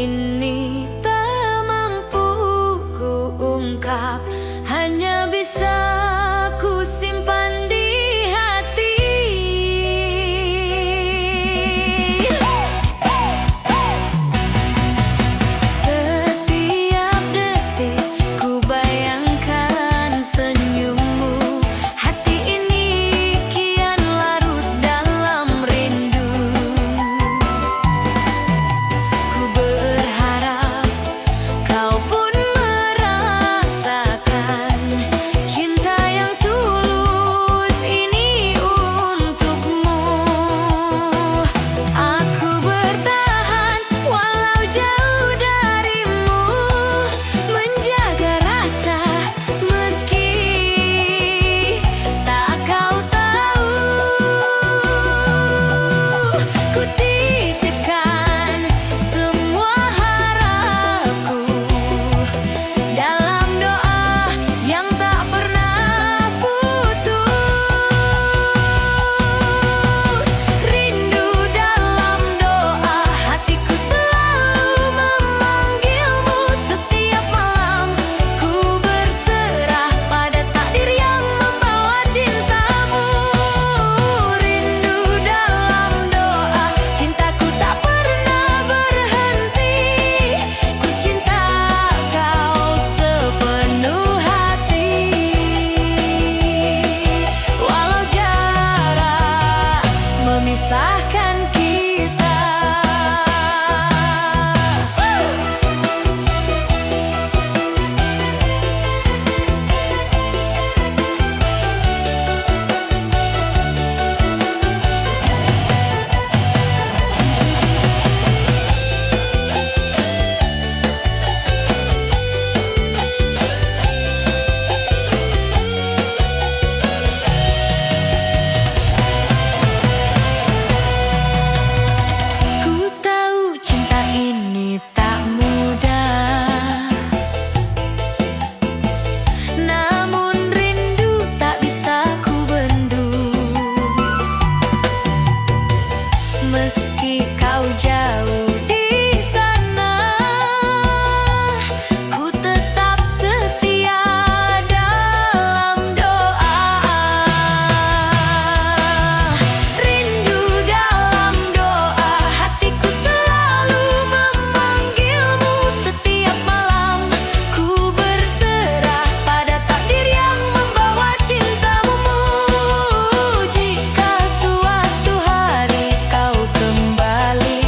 ini tak mampu ku ungkap, hanya bisa ku simpan di hati. Setiap detik ku bayangkan senyummu, hati ini kian larut dalam rindu. Ku berharap kau pun merasakan cinta yang tulus ini untukmu. Aku bertahan walau jauh darimu, menjaga rasa meski tak kau tahu. Ku titipkan semua harapku dalam doa yang tak pernah putus. Rindu dalam doa, hatiku selalu memanggilmu. Setiap malam ku berserah pada takdir yang membawa cintamu. Rindu dalam doa, cintaku tak pernah berhenti. Ku cinta kau sepenuh hati, walau jarak memisahkan kita. Ku tahu cinta ini tak mudah, namun rindu tak bisa ku bendung. Meski kau jauh di sana, ku tetap setia dalam doa. Rindu dalam doa, hatiku selalu memanggilmu. Setiap malam ku berserah pada takdir yang membawa cintamu. Jika suatu hari kau kembali,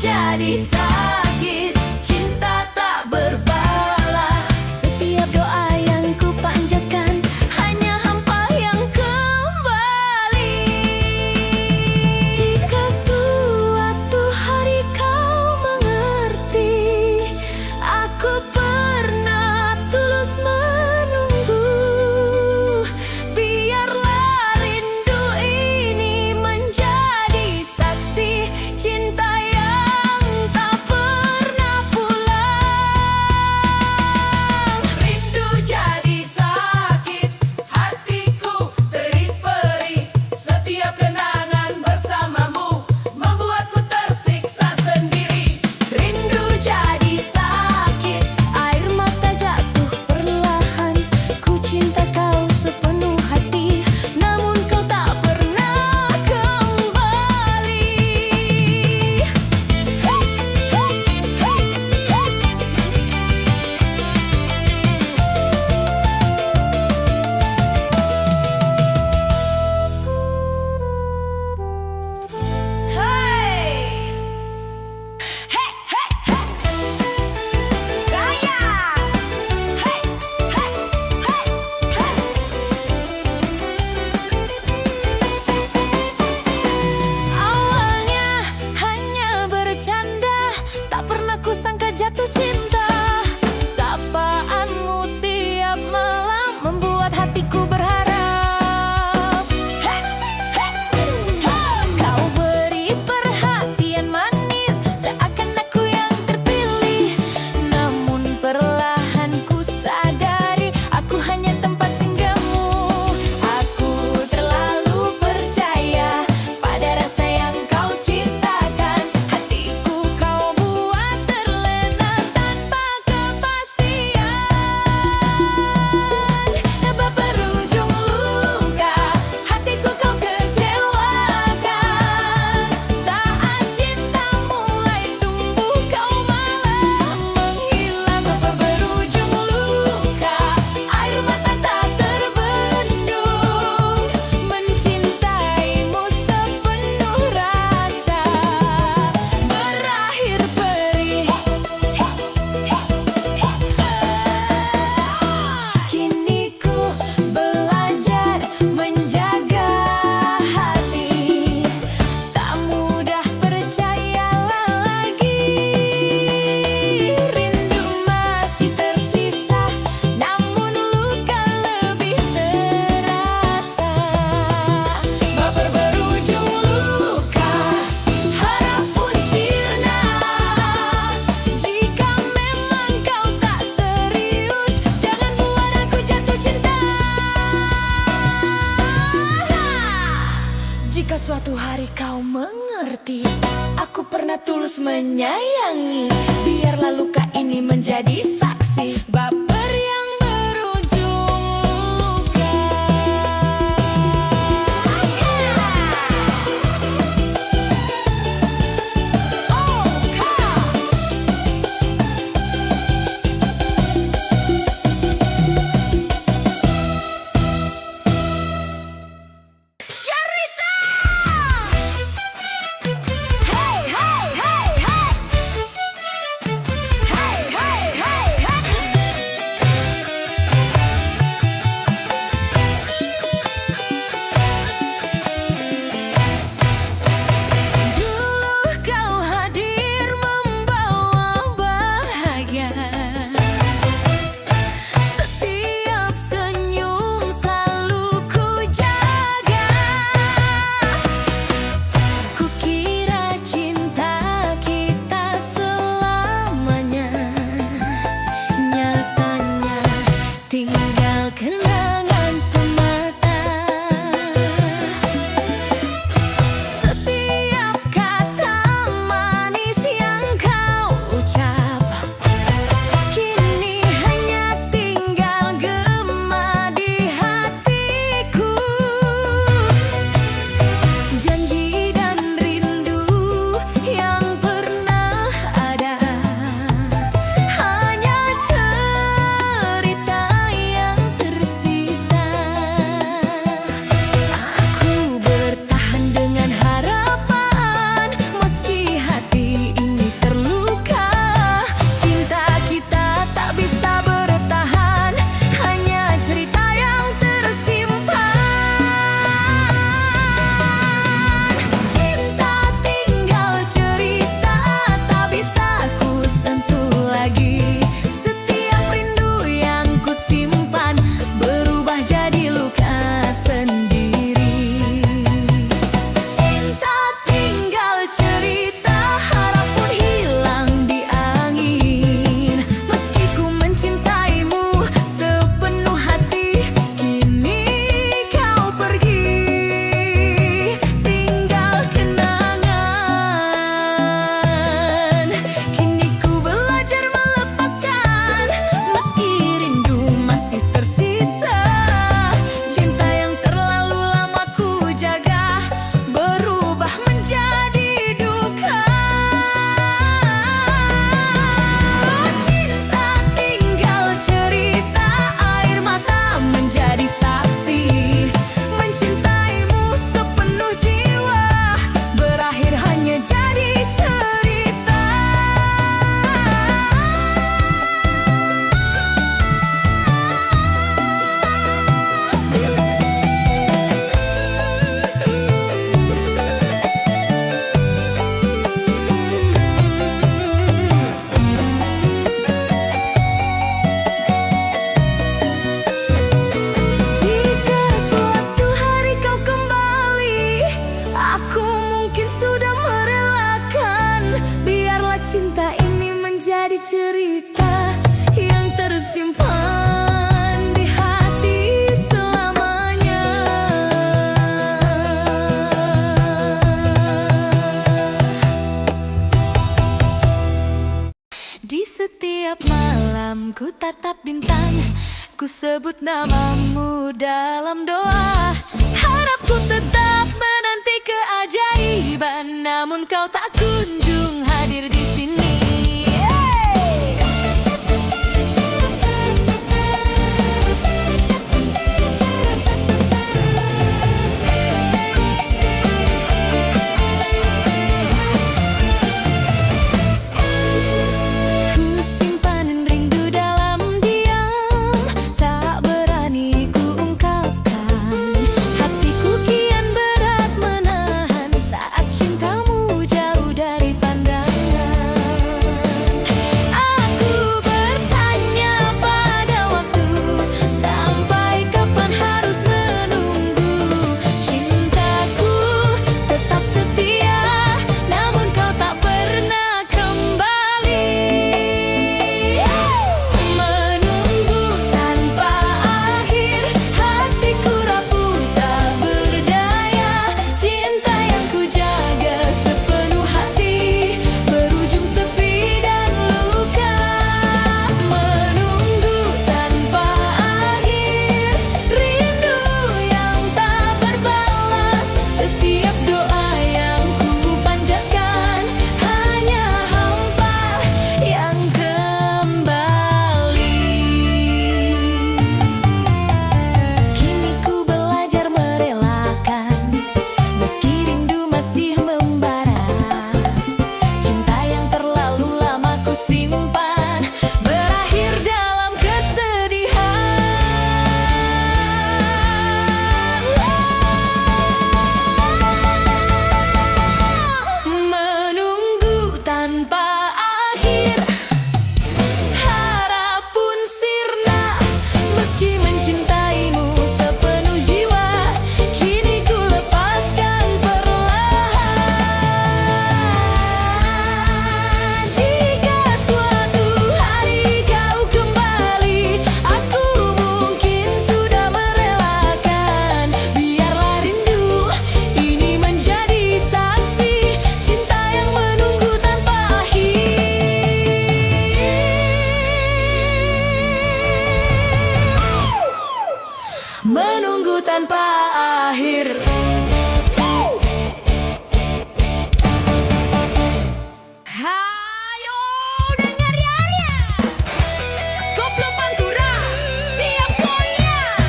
jadi sakit, cinta tak berbalas. Setiap doa yang ku panjatkan hanya hampa yang kembali. Jika suatu hari kau mengerti, aku pernah tulus menunggu. Biarlah rindu ini menjadi saksi cinta yang tak pernah pulang. Rindu jadi sakit, hatiku teriris perih. Setiap kenangan bersamamu membuatku tersiksa sendiri. Rindu jadi sakit, air mata jatuh perlahan. Ku cinta kau sepenuh hati, namun kau tak pernah kembali. Hey! Hey, hey, hey. Gaya. Hey, hey, hey, hey. Awalnya hanya bercanda, tak pernah kusangka jatuh cinta. Sapaanmu tiap malam membuat hatiku berharap. Hey, hey, hey. Kau beri perhatian manis, seakan aku yang terpilih. Namun perlahan ku sadari, aku hanya tempat singgahmu. Aku terlalu percaya pada rasa yang kau ciptakan. Hatiku kau buat terlena tanpa kepastian. Sebab berujung luka, hatiku kau kecewakan. Saat cinta mulai tumbuh, kau malah menghilang. Sebab berujung luka, air mata tak terbendung. Mencintaimu sepenuh rasa, berakhir perih. Kini ku belajar menjaga hati, tak mudah percayalah lagi. Rindu masih tersisa, namun luka lebih terasa. Baper berujung luka, harap pun sirna. Jika memang kau tak serius, jangan buat aku jatuh cinta. Jika suatu hari kau mengerti, aku pernah tulus menyayangi. Biarlah luka ini menjadi saksi baper yang berujung luka. Cerita! Hey, hey, hey, hey. Hey, hey, hey, hey. menjadi cerita yang tersimpan di hati selamanya. Di setiap malam ku tatap bintang, ku sebut namamu dalam doa. Harapku tetap menanti keajaiban, namun kau tak kunjung hadir di sini. Menunggu tanpa akhir. Hayo dengar ya, Koplo Pantura siap goyang.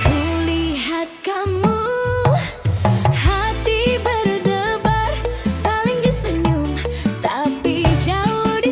Kulihat kamu, hati berdebar, saling disenyum, tapi jauh di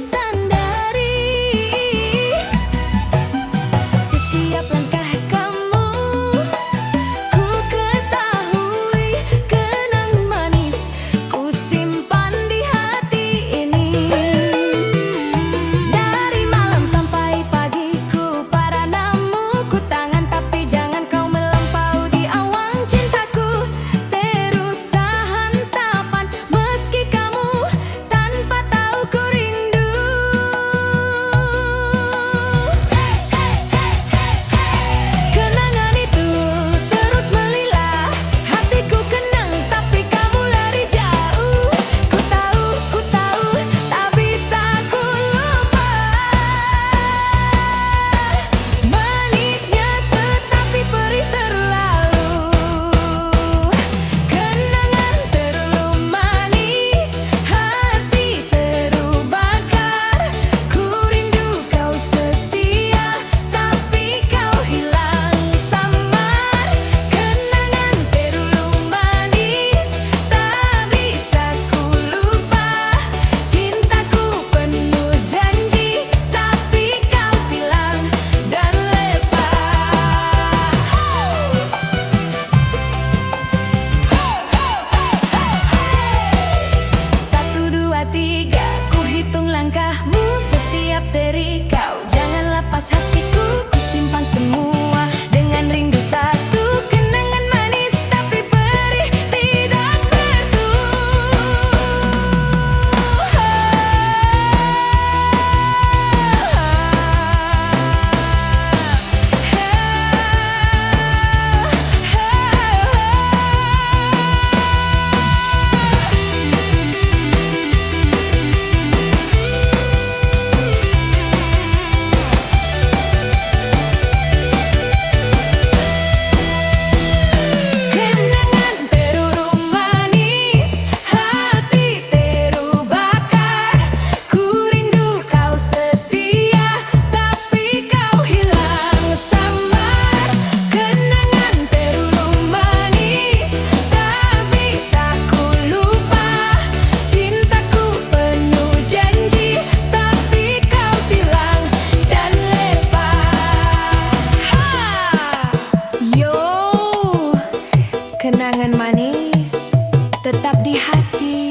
Kenangan manis tetap di hati.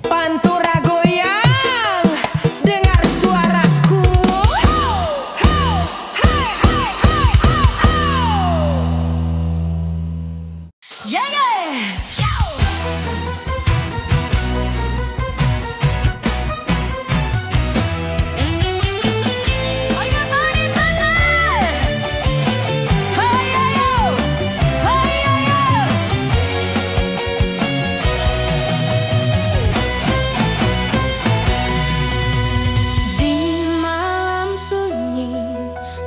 Pantura goyang, dengar suaraku. Yeah, yeah.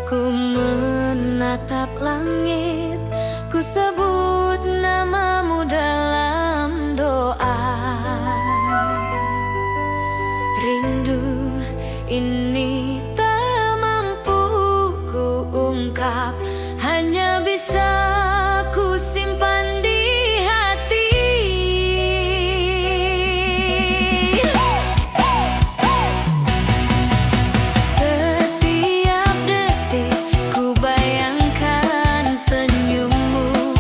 Ku menatap langit, ku sebut namamu dalam doa. Rindu ini tak mampu ku ungkap, hanya bisa ku simpan di hati. Setiap detik ku bayangkan senyummu,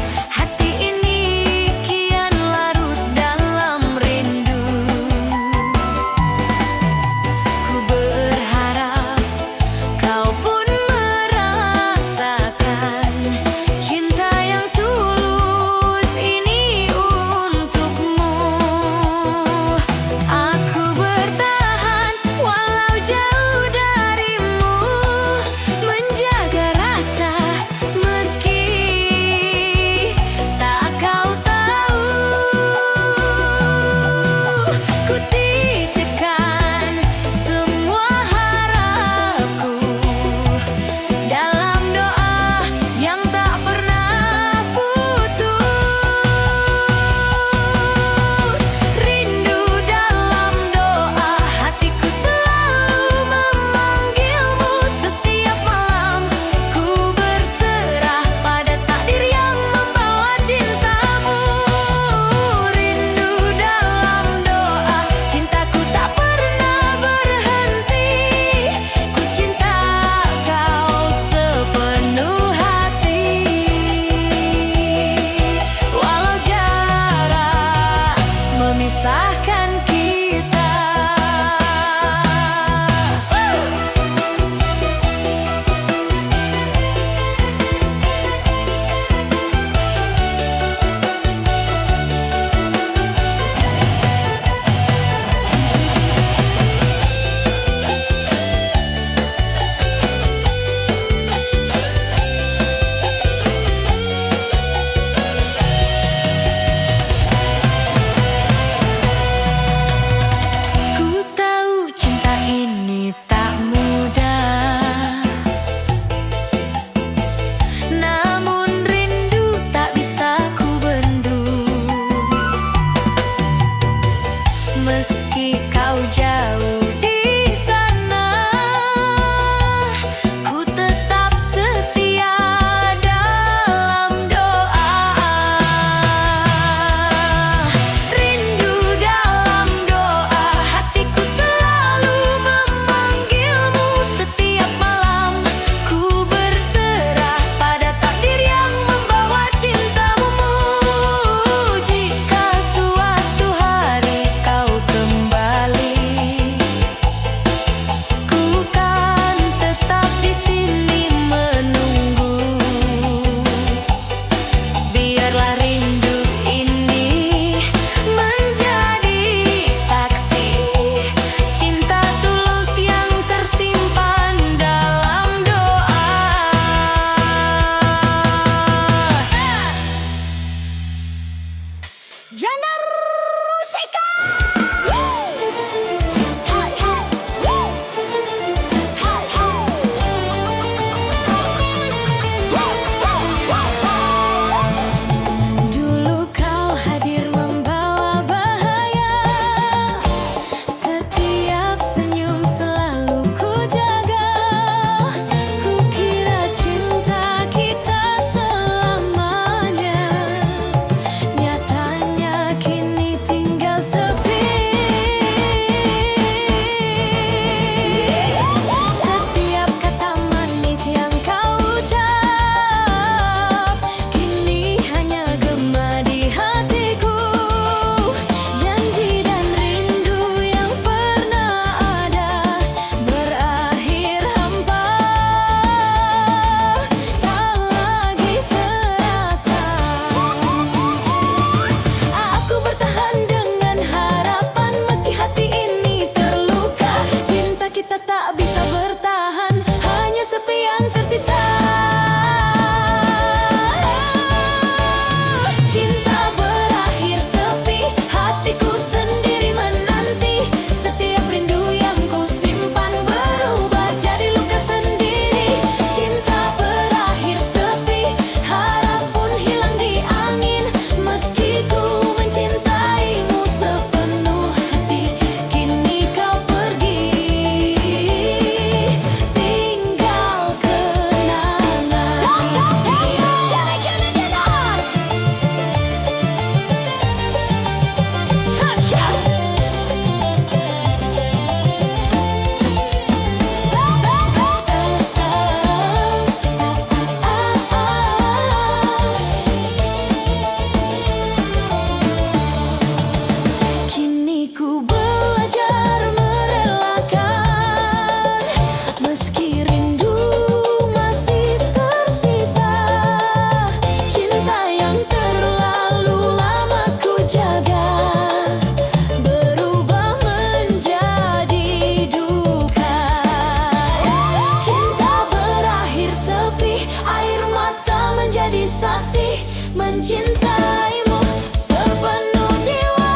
saksi mencintaimu sepenuh jiwa.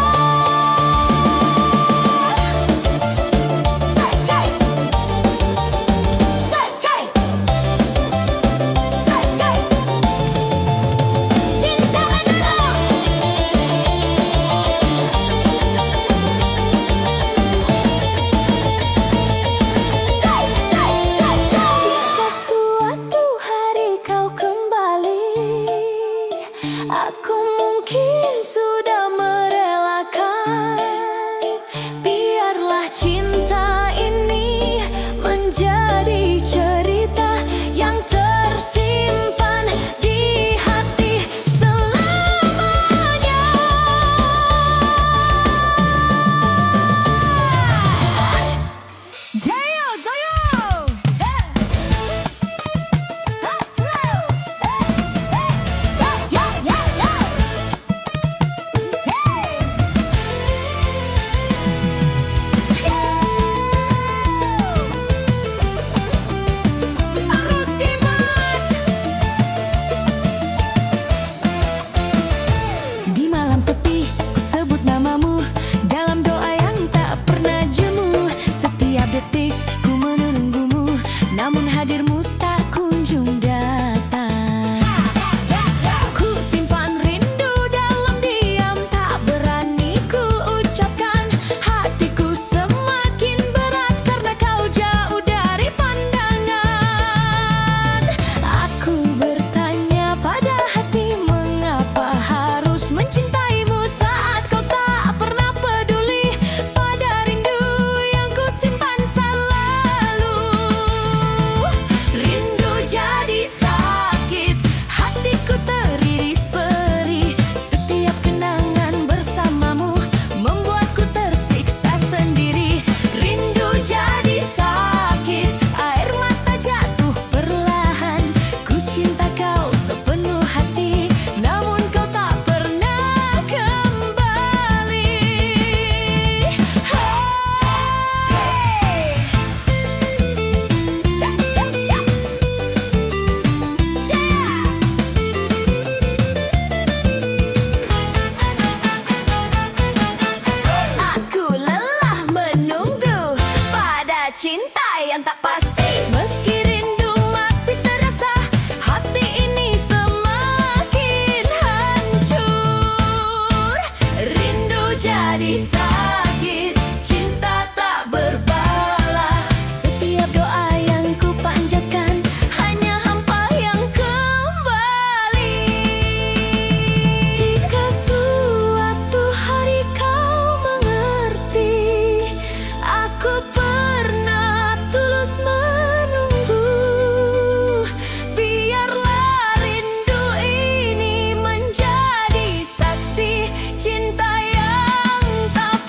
Cai, cai. Cai, cai. Cai, cai. Cinta adalah cai, cai, cai, cai. Jika suatu hari kau kembali, aku mungkin sudah merelakan. Biarlah cinta ini menjadi cerita yang tersimpan di hati selamanya. Jayo, jayo. Ya, ya, ya. Harus simak. Di malam sepi, ku sebut namamu dalam doa yang tak pernah jemu. Setiap detik ku menunggumu, namun hadirmu tak kunjung datang. Ku simpan rindu dalam diam, tak berani ku ucapkan. Hatiku semakin berat karena kau jauh dari pandangan. Aku bertanya pada hati, mengapa harus mencintaimu saat kau tak pernah peduli pada rindu yang ku simpan selalu. Rindu jadi sakit, hatiku teriris perih. Setiap kenangan bersamamu membuatku tersiksa sendiri. Rindu jadi sakit, air mata jatuh perlahan. Ku cinta kau sepenuh hati, namun kau tak pernah kembali. Hey. Ja, ja, ja. Aku lelah menunggu pada cinta yang tak pasti. Meski rindu masih terasa, hati ini semakin hancur. Rindu jadi sakit, cinta tak berbalas. Setiap doa yang ku panjatkan hanya hampa yang kembali. Jika suatu hari kau mengerti, aku pernah tulus menunggu. Biarlah rindu ini menjadi saksi cinta yang tak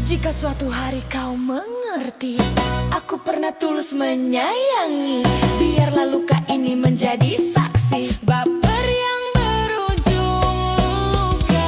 Jika suatu hari kau mengerti, aku pernah tulus menyayangi. Biarlah luka ini menjadi saksi baper yang berujung luka.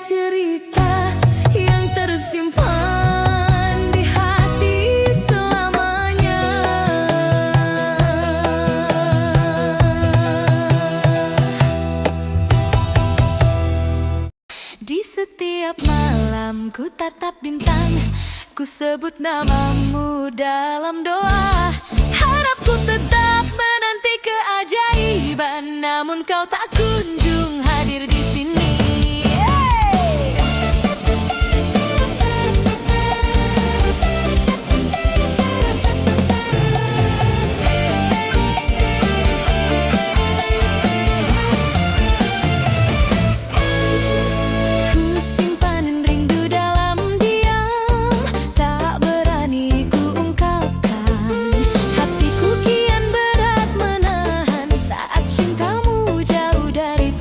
Cerita yang tersimpan di hati selamanya. Di setiap malam ku tatap bintang, ku sebut namamu dalam doa. Harapku tetap menanti keajaiban, namun kau tak kunjung hadir di sini. Dari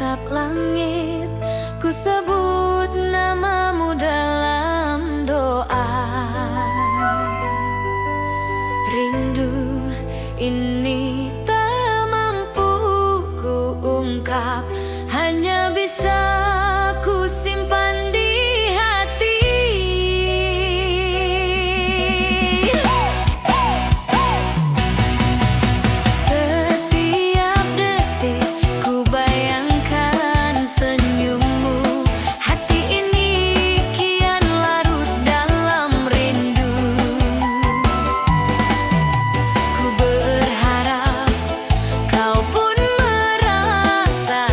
tatap langit, ku sebut namamu dalam doa. Rindu ini tak mampu ku ungkap, hanya bisa ku simpan di hati. Setiap detik ku bayangkan senyummu, hati ini kian larut dalam rindu. Ku berharap kau pun merasakan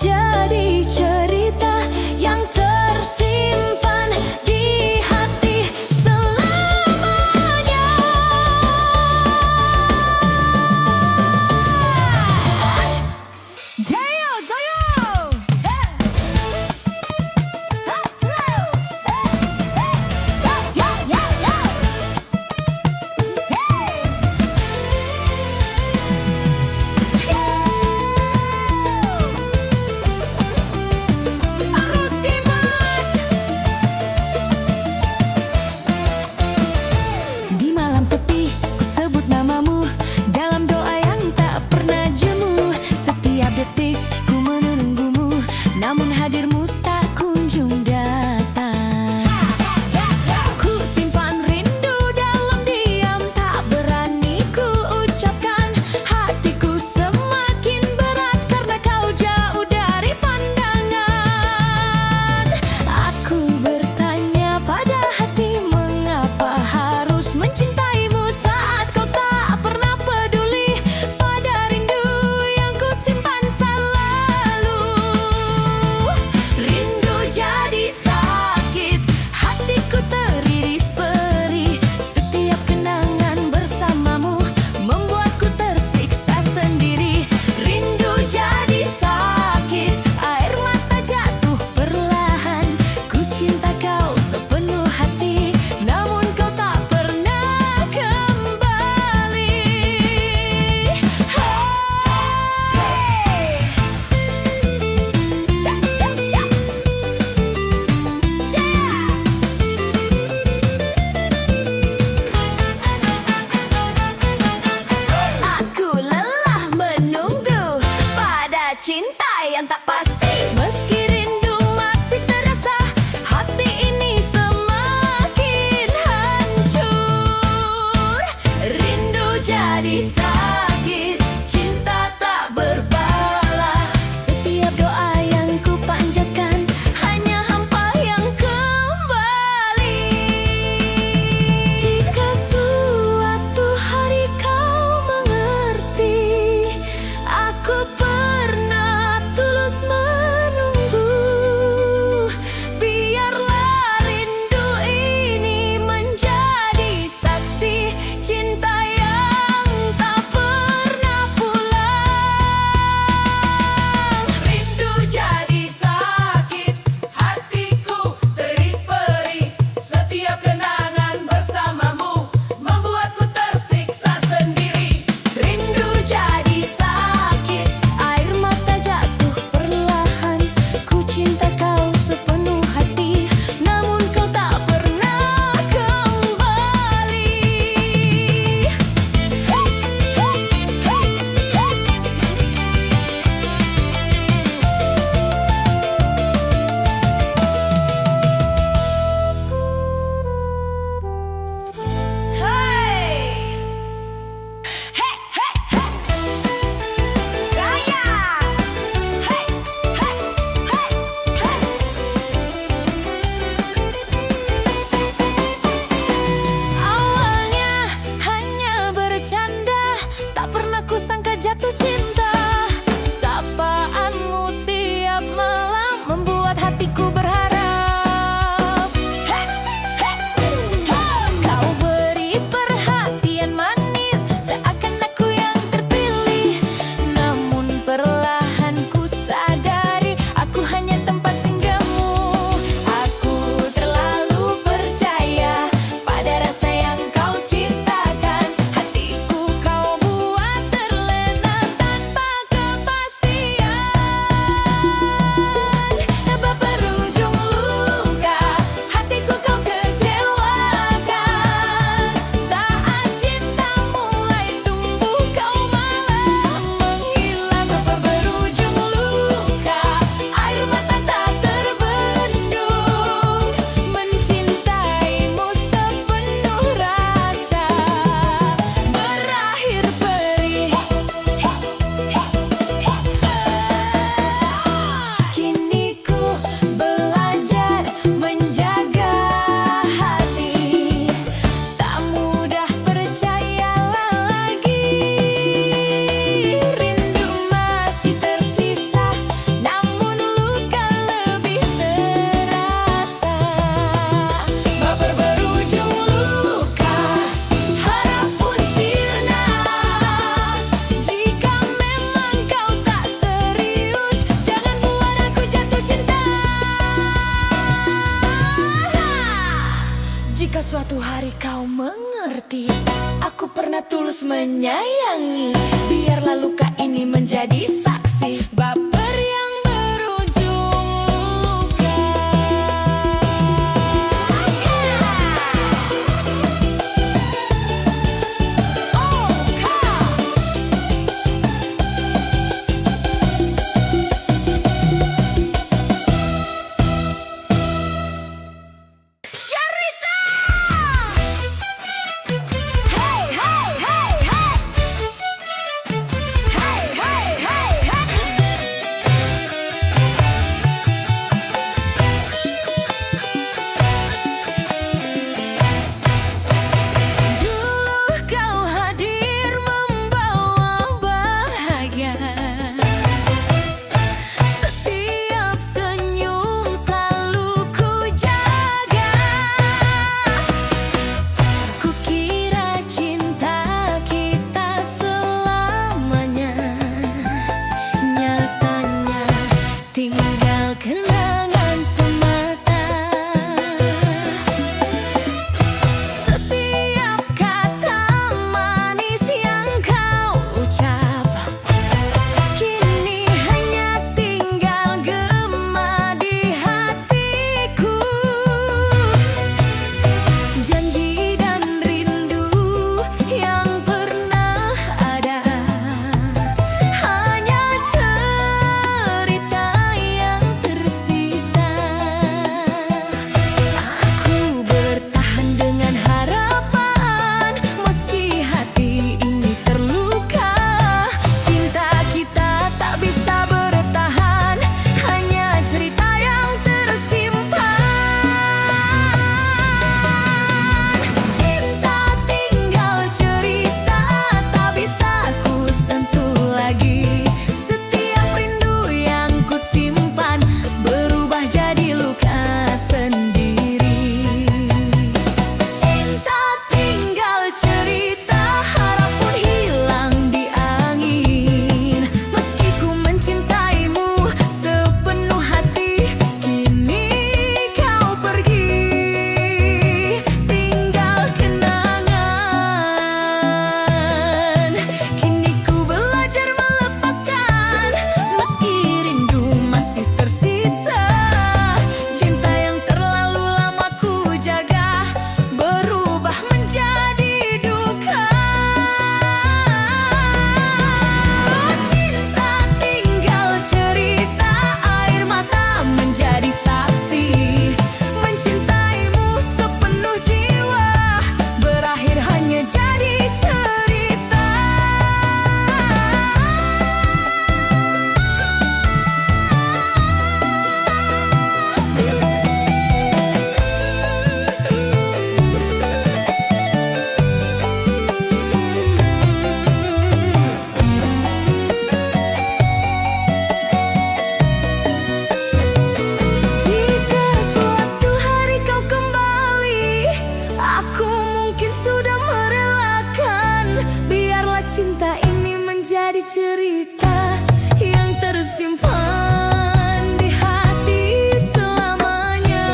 menjadi cerita yang tersimpan di hati selamanya. Jayo, jayo! Jika suatu hari kau mengerti, aku pernah tulus menyayangi. Biarlah luka ini menjadi saksi baper yang berujung luka. Cinta ini menjadi cerita yang tersimpan di hati selamanya.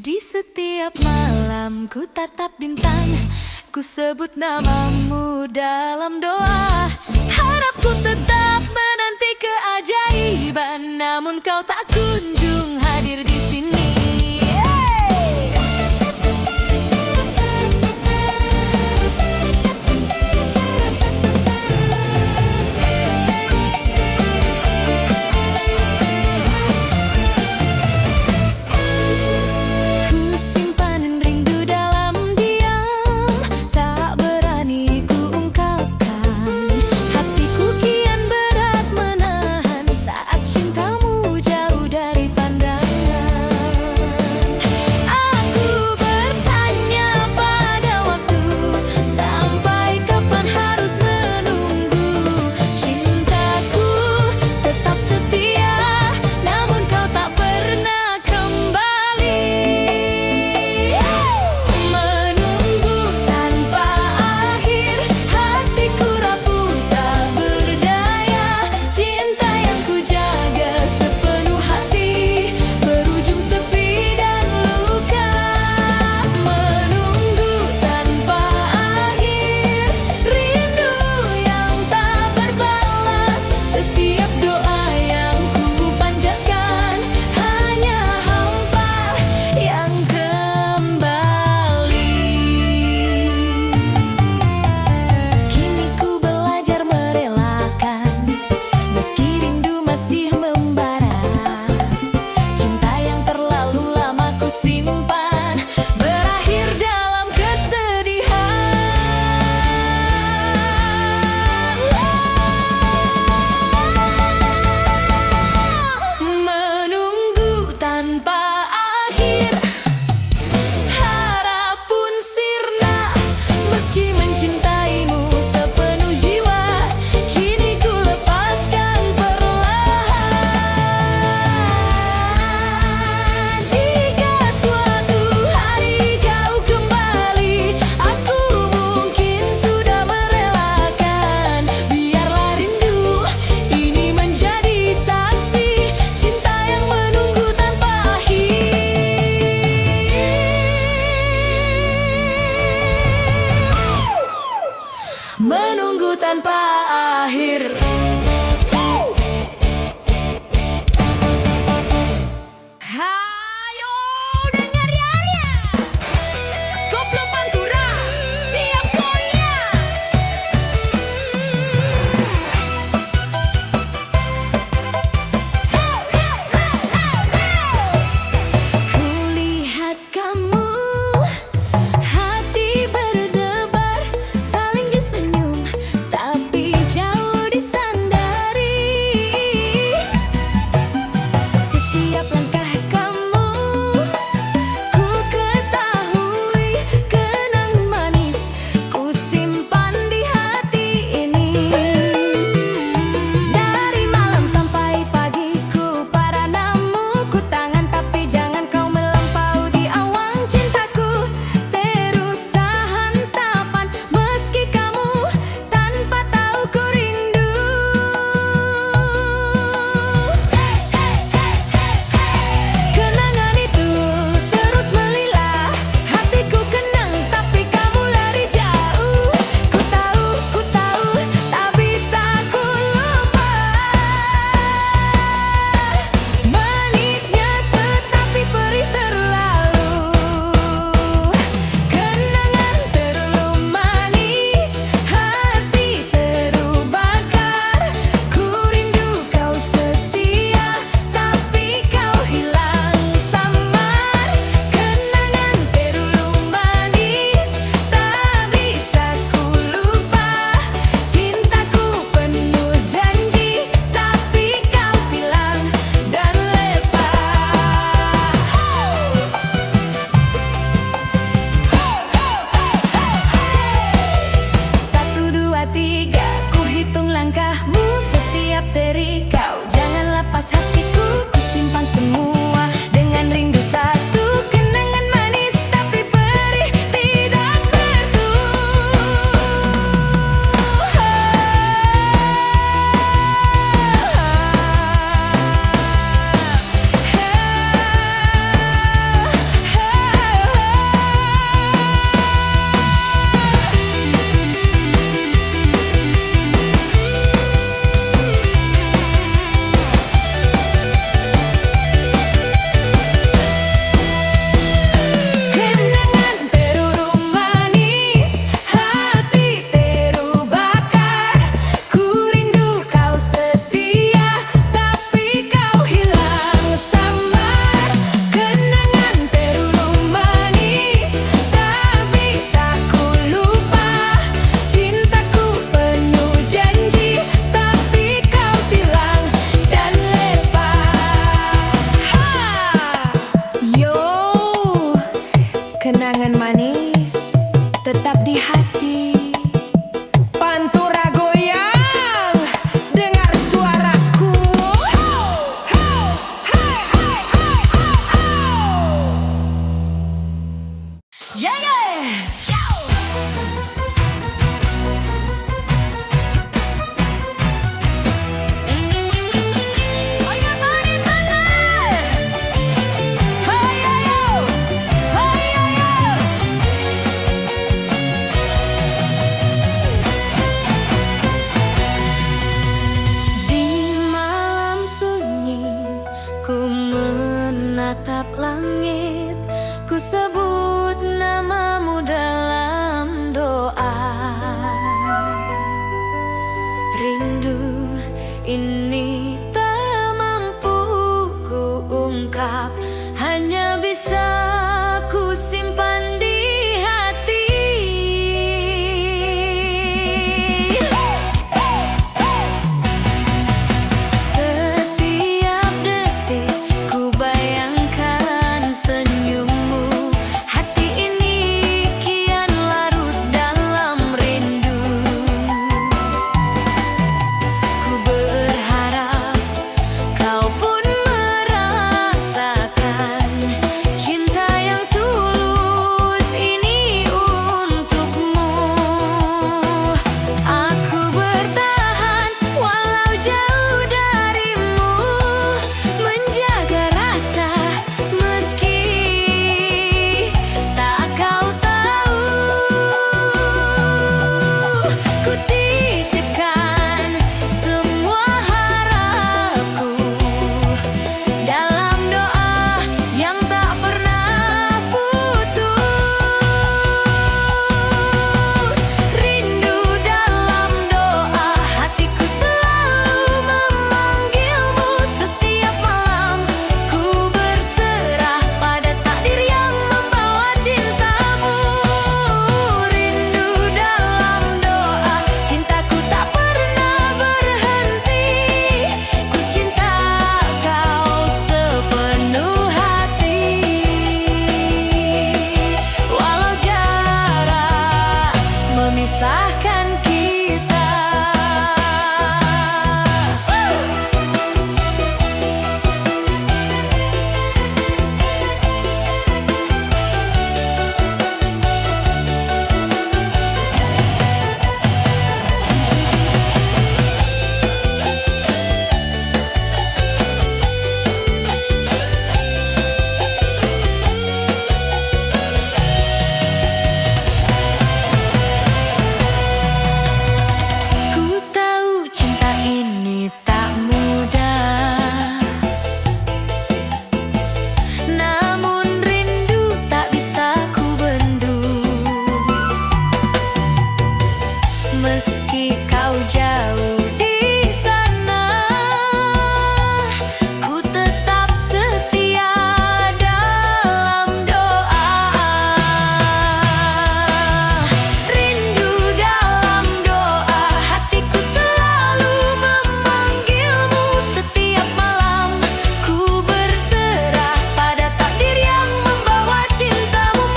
Di setiap malam ku tatap bintang, ku sebut namamu dalam doa. Harapku tetap menanti keajaiban, namun kau tak kunjung hadir di sini. Jauh menunggu tanpa akhir. Hayo dengar ya, koplo pantura siap goyang. Kulihat kamu, hati berdebar, saling senyum, tapi jauh di sana. memisahkan kita. Meski kau jauh di sana, ku tetap setia dalam doa. Rindu dalam doa, hatiku selalu memanggilmu setiap malam. Ku berserah pada takdir yang membawa cintamu.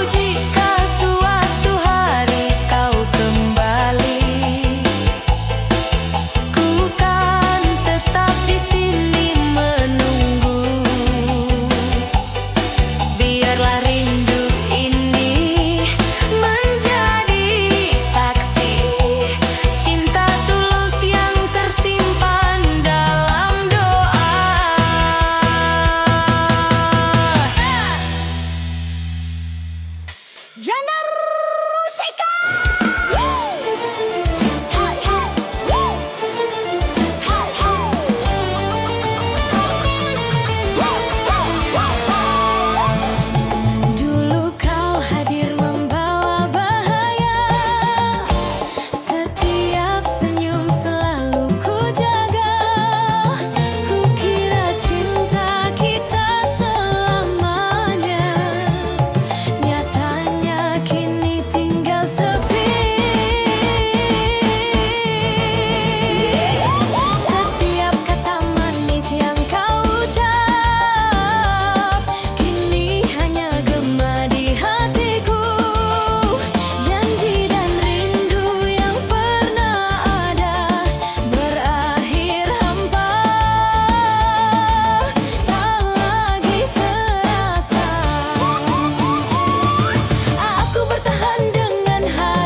Jika suatu hari kau kembali, ku kan tetap di sini menunggu. Biarlah rindu ini menjadi saksi cinta tulus yang tersimpan dalam doa. Janda Rusika. Dulu kau hadir membawa bahaya, setiap senyum selalu ku jaga. Ku kira cinta kita selamanya, nyatanya kini tinggal sepi. Setiap kata manis yang kau ucap kini hanya gema di hatiku. Janji dan rindu yang pernah ada berakhir hampa, tak lagi terasa. Aku bertahan dengan hati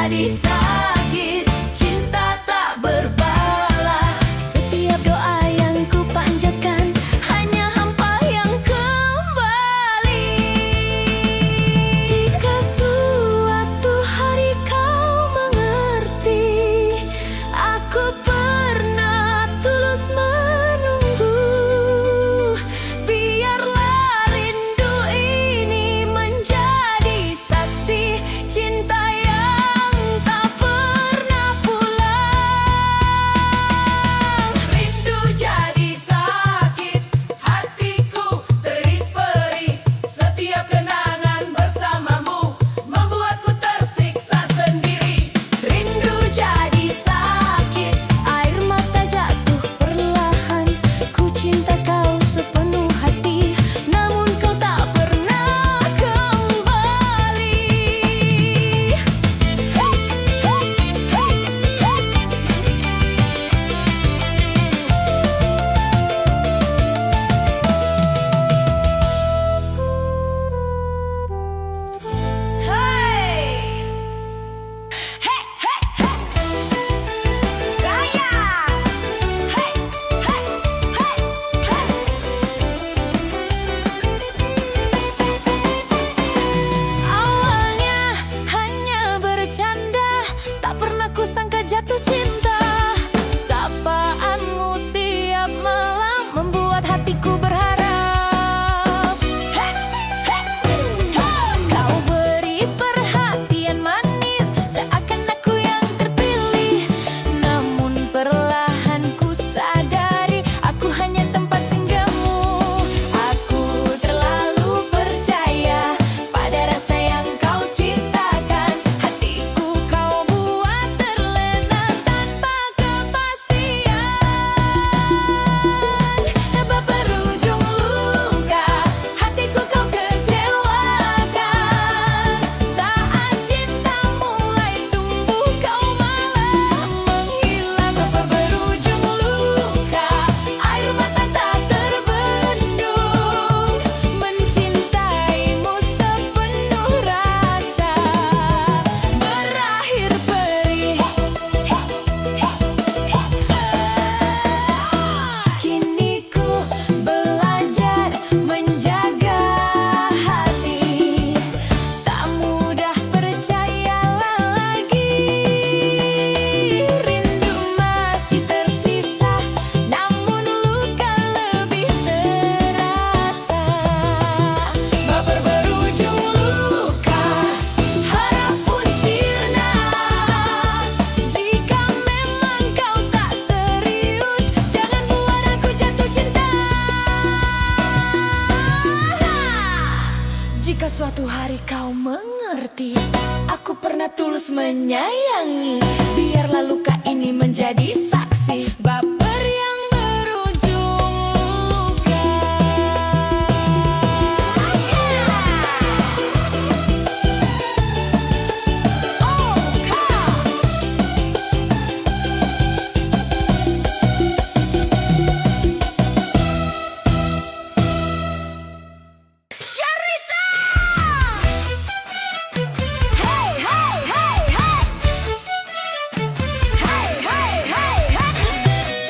menjadi sakit, cinta tak berbalas. Setiap doa yang ku panjatkan hanya hampa yang kembali. Jika suatu hari kau mengerti, aku pernah tulus menunggu. Biarlah rindu ini menjadi saksi cinta yang tak pernah pulang. Rindu jadi sakit, hatiku teriris perih. Setiap kenangan bersamamu membuatku tersiksa sendiri. Rindu jadi sakit, air mata jatuh perlahan. Ku cinta kau sepenuh hati, namun kau tak pernah kembali. Hey! Hey, hey, hey! Gaya! Hey, hey, hey, hey! Awalnya hanya bercanda, tak pernah kusangka jatuh cinta. Sapaanmu tiap malam membuat hatiku berharap. Hey, hey, hey! Kau beri perhatian manis, seakan aku yang terpilih. Namun perlahan ku sadari, aku hanya tempat singgahmu. Aku terlalu percaya pada rasa yang kau ciptakan. Hatiku kau buat terlena tanpa kepastian. Tanpa berujung luka, hatiku kau kecewakan. Saat cinta mulai tumbuh, kau malah menghilang. Tanpa berujung luka, air mata tak terbendung. Mencintaimu sepenuh rasa berakhir perih. Kini ku belajar menjaga hati, tak mudah percayalah lagi. Rindu masih tersisa, namun luka lebih terasa. Baper berujung luka, harap pun sirna. Jika memang kau tak serius, jangan buat aku jatuh cinta. Jika suatu hari kau mengerti, aku pernah tulus menyayangi. Biarlah luka ini menjadi saksi, baper yang berujung luka. Oh, kau cerita. Hey, hey, hey, hey. Hey, hey, hey, hey.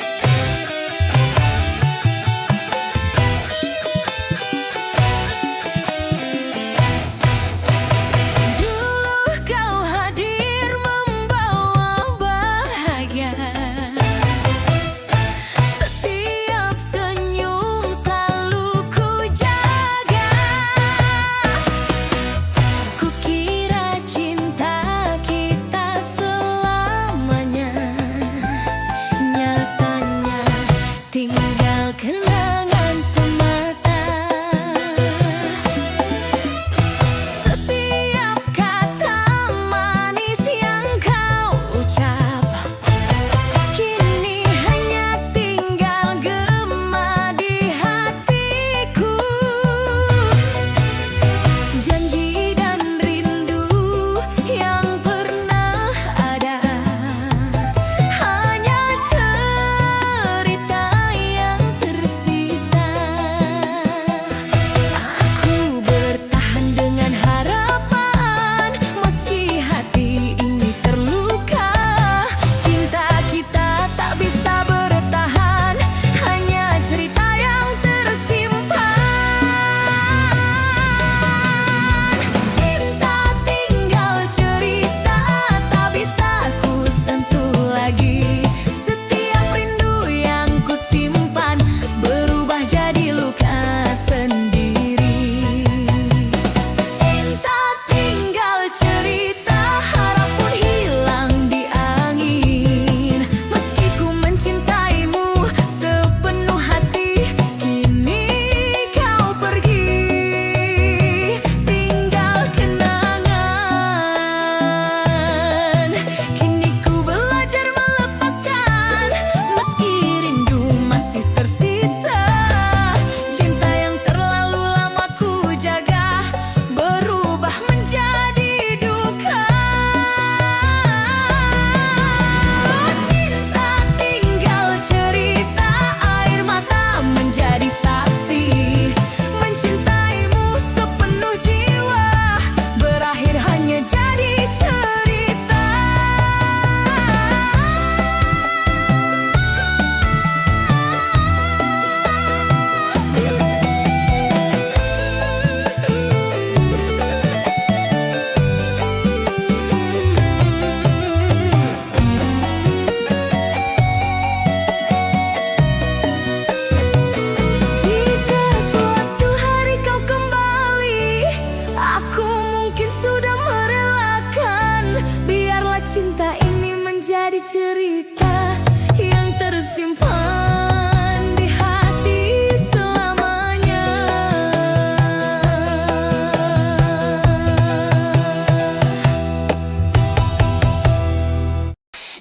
menjadi cerita yang tersimpan di hati selamanya.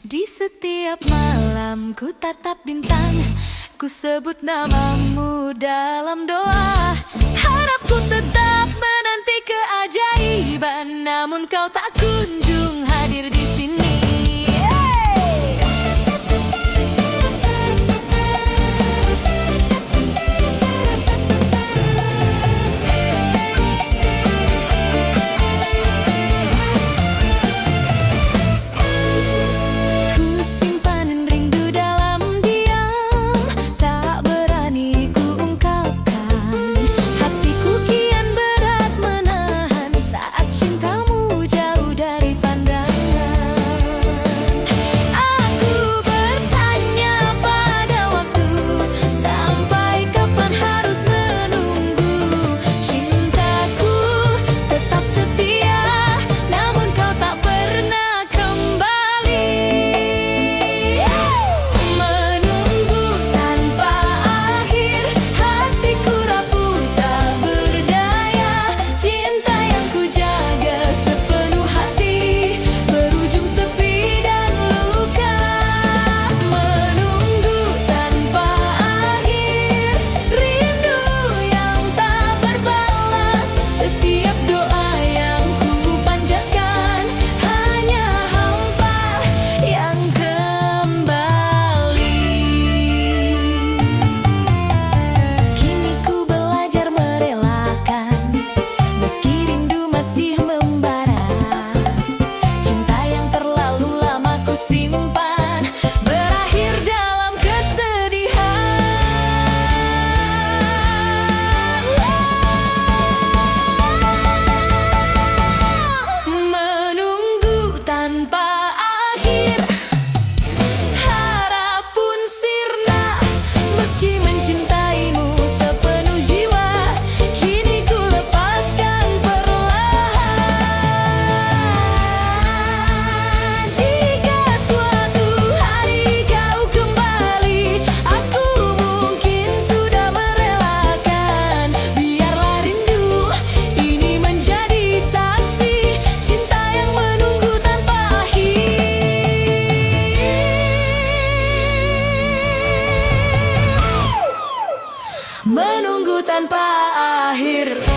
Di setiap malam ku tatap bintang, ku sebut namamu dalam doa. Harapku tetap menanti keajaiban, namun kau tak kunjung hadir di sini. Menunggu tanpa akhir.